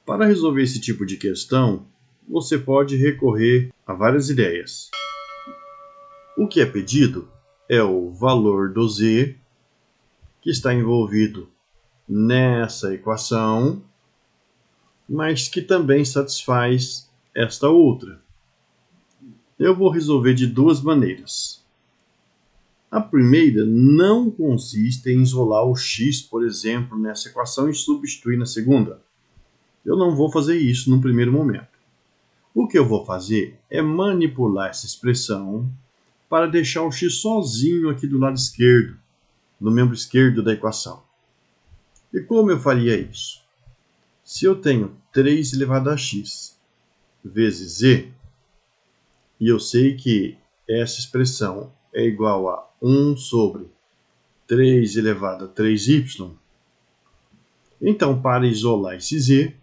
Para resolver esse tipo de questão, você pode recorrer a várias ideias. O que é pedido é o valor do z, que está envolvido nessa equação, mas que também satisfaz esta outra. Eu vou resolver de duas maneiras. A primeira não consiste em isolar o x, por exemplo, nessa equação e substituir na segunda. Eu não vou fazer isso no primeiro momento. O que eu vou fazer é manipular essa expressão para deixar o x sozinho aqui do lado esquerdo, no membro esquerdo da equação. E como eu faria isso? Se eu tenho 3 elevado a x vezes z, e eu sei que essa expressão é igual a 1 sobre 3 elevado a 3y, então, para isolar esse z,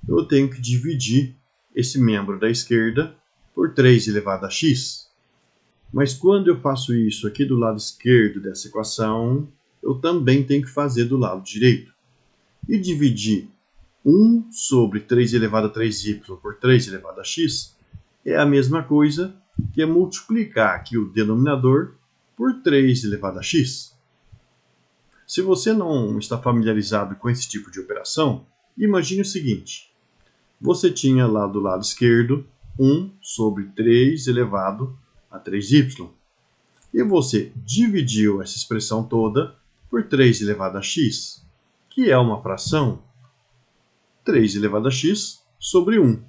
eu tenho que dividir esse membro da esquerda por 3 elevado a x. Mas quando eu faço isso aqui do lado esquerdo dessa equação, eu também tenho que fazer do lado direito. E dividir 1 sobre 3 elevado a 3y por 3 elevado a x é a mesma coisa que multiplicar aqui o denominador por 3 elevado a x. Se você não está familiarizado com esse tipo de operação, imagine o seguinte. Você tinha lá do lado esquerdo 1 sobre 3 elevado a 3y. E você dividiu essa expressão toda por 3 elevado a x, que é uma fração 3 elevado a x sobre 1.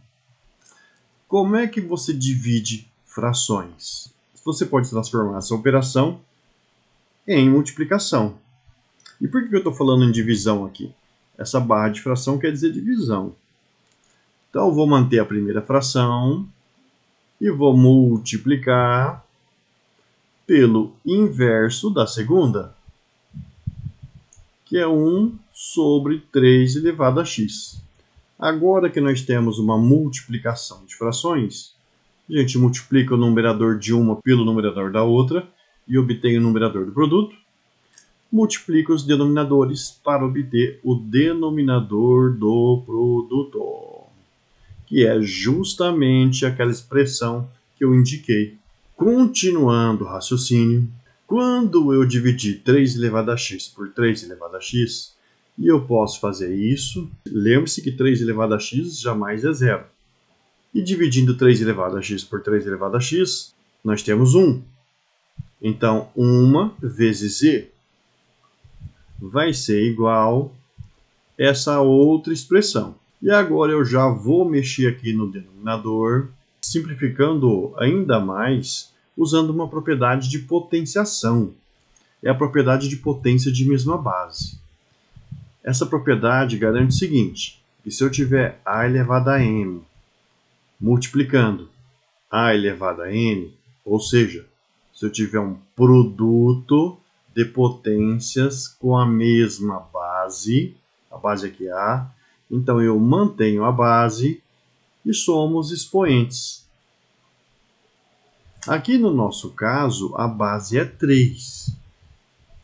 Como é que você divide frações? Você pode transformar essa operação em multiplicação. E por que eu estou falando em divisão aqui? Essa barra de fração quer dizer divisão. Então, eu vou manter a primeira fração e vou multiplicar pelo inverso da segunda, que é 1 sobre 3 elevado a x. Agora que nós temos uma multiplicação de frações, a gente multiplica o numerador de uma pelo numerador da outra e obtém o numerador do produto. Multiplica os denominadores para obter o denominador do produto, que é justamente aquela expressão que eu indiquei. Continuando o raciocínio, quando eu dividir 3 elevado a x por 3 elevado a x, e eu posso fazer isso, lembre-se que 3 elevado a x jamais é zero. E dividindo 3 elevado a x por 3 elevado a x, nós temos 1. Então, 1 vezes z vai ser igual a essa outra expressão. E agora eu já vou mexer aqui no denominador, simplificando ainda mais, usando uma propriedade de potenciação. É a propriedade de potência de mesma base. Essa propriedade garante o seguinte, que se eu tiver a elevado a m multiplicando a elevado a n, ou seja, se eu tiver um produto de potências com a mesma base, a base aqui é A, então eu mantenho a base e somo os expoentes. Aqui no nosso caso, a base é 3.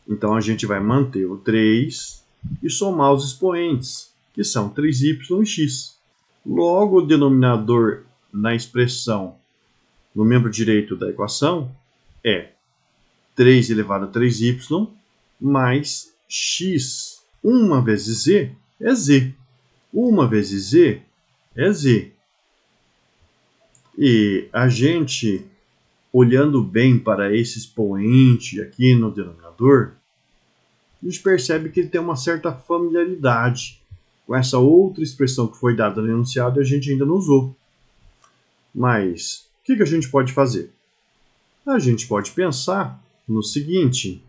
Então a gente vai manter o 3 e somar os expoentes, que são 3y e x. Logo, o denominador na expressão no membro direito da equação é 3 elevado a 3y mais x. 1 vezes z é z. 1 vezes z é z. E a gente, olhando bem para esse expoente aqui no denominador, a gente percebe que ele tem uma certa familiaridade com essa outra expressão que foi dada no enunciado e a gente ainda não usou. Mas, o que a gente pode fazer? A gente pode pensar no seguinte: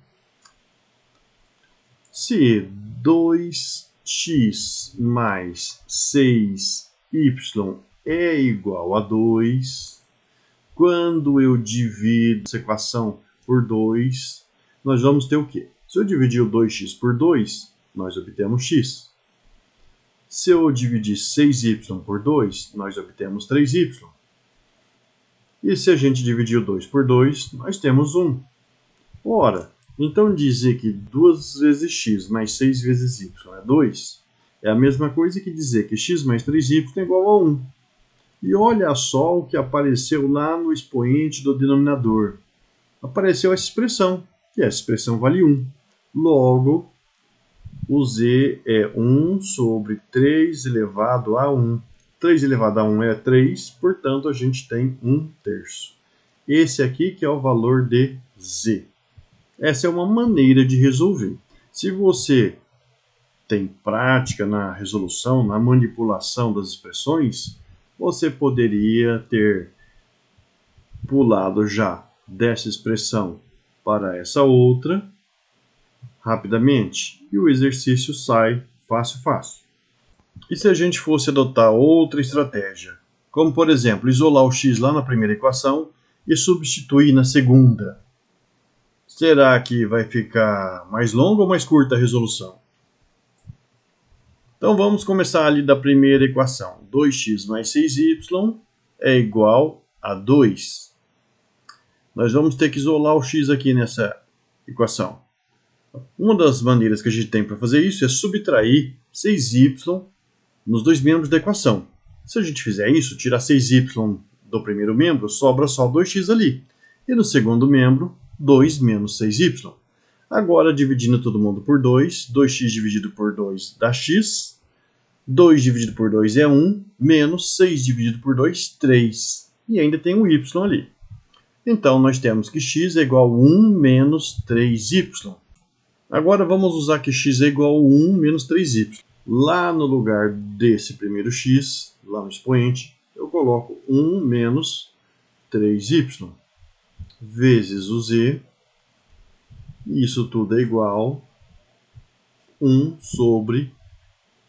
se 2x mais 6y é igual a 2, quando eu divido essa equação por 2, nós vamos ter o quê? Se eu dividir o 2x por 2, nós obtemos x. Se eu dividir 6y por 2, nós obtemos 3y. E se a gente dividir o 2 por 2, nós temos 1. Ora, então dizer que 2 vezes x mais 6 vezes y é 2, É a mesma coisa que dizer que x mais 3y é igual a 1. E olha só o que apareceu lá no expoente do denominador. Apareceu essa expressão, que essa expressão vale 1. Logo, o z é 1 sobre 3 elevado a 1. 3 elevado a 1 é 3, portanto, a gente tem 1/3. Esse aqui que é o valor de z. Essa é uma maneira de resolver. Se você tem prática na resolução, na manipulação das expressões, você poderia ter pulado já dessa expressão para essa outra rapidamente e o exercício sai fácil. E se a gente fosse adotar outra estratégia, como por exemplo, isolar o x lá na primeira equação e substituir na segunda? Será que vai ficar mais longa ou mais curta a resolução? Então vamos começar ali da primeira equação. 2x mais 6y é igual a 2. Nós vamos ter que isolar o x aqui nessa equação. Uma das maneiras que a gente tem para fazer isso é subtrair 6y nos dois membros da equação. Se a gente fizer isso, tirar 6y do primeiro membro, sobra só 2x ali. E no segundo membro, 2 menos 6y. Agora, dividindo todo mundo por 2, 2x dividido por 2 dá x. 2 dividido por 2 é 1, menos 6 dividido por 2, 3. E ainda tem um y ali. Então, nós temos que x é igual a 1 menos 3y. Agora, vamos usar que x é igual a 1 menos 3y. Lá no lugar desse primeiro x, lá no expoente, eu coloco 1 menos 3y vezes o z. Isso tudo é igual a 1 sobre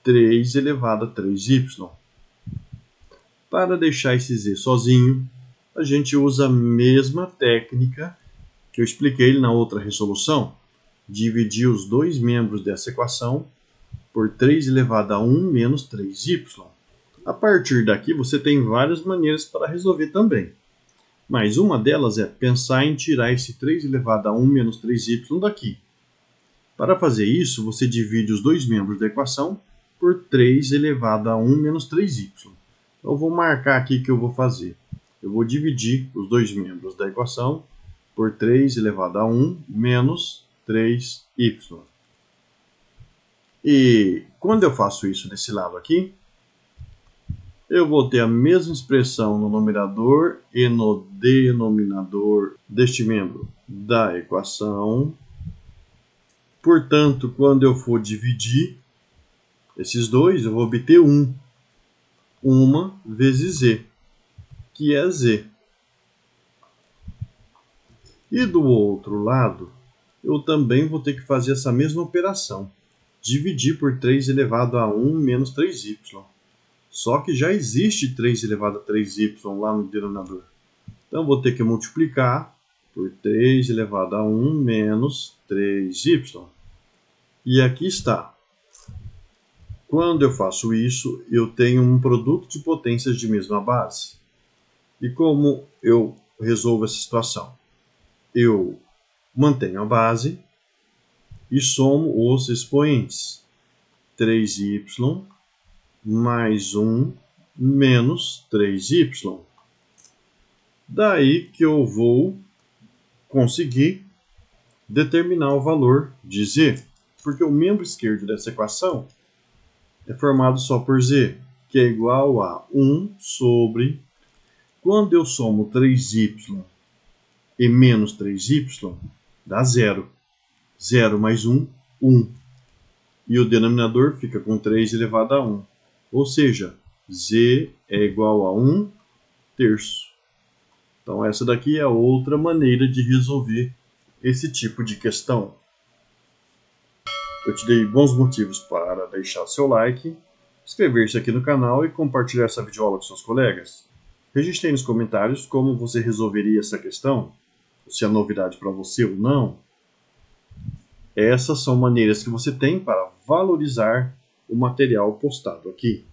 3 elevado a 3y. Para deixar esse z sozinho, a gente usa a mesma técnica que eu expliquei na outra resolução. Dividir os dois membros dessa equação por 3 elevado a 1 menos 3y. A partir daqui, você tem várias maneiras para resolver também. Mas uma delas é pensar em tirar esse 3 elevado a 1 menos 3y daqui. Para fazer isso, você divide os dois membros da equação por 3 elevado a 1 menos 3y. Eu vou marcar aqui que eu vou fazer. Eu vou dividir os dois membros da equação por 3 elevado a 1 menos 3y. E quando eu faço isso desse lado aqui, eu vou ter a mesma expressão no numerador e no denominador deste membro da equação. Portanto, quando eu for dividir esses dois, eu vou obter 1. 1 vezes z, que é z. E do outro lado, eu também vou ter que fazer essa mesma operação. Dividir por 3 elevado a 1 menos 3y. Só que já existe 3 elevado a 3y lá no denominador. Então, vou ter que multiplicar por 3 elevado a 1 menos 3y. E aqui está. Quando eu faço isso, eu tenho um produto de potências de mesma base. E como eu resolvo essa situação? Eu mantenho a base e somo os expoentes. 3y mais 1 menos 3y. Daí que eu vou conseguir determinar o valor de z. Porque o membro esquerdo dessa equação é formado só por z, que é igual a 1 sobre... Quando eu somo 3y e menos 3y, dá 0. 0 mais 1, 1. E o denominador fica com 3 elevado a 1. Ou seja, z é igual a 1/3. Então, essa daqui é outra maneira de resolver esse tipo de questão. Eu te dei bons motivos para deixar o seu like, inscrever-se aqui no canal e compartilhar essa videoaula com seus colegas. Registre aí nos comentários como você resolveria essa questão, se é novidade para você ou não. Essas são maneiras que você tem para valorizar o material postado aqui.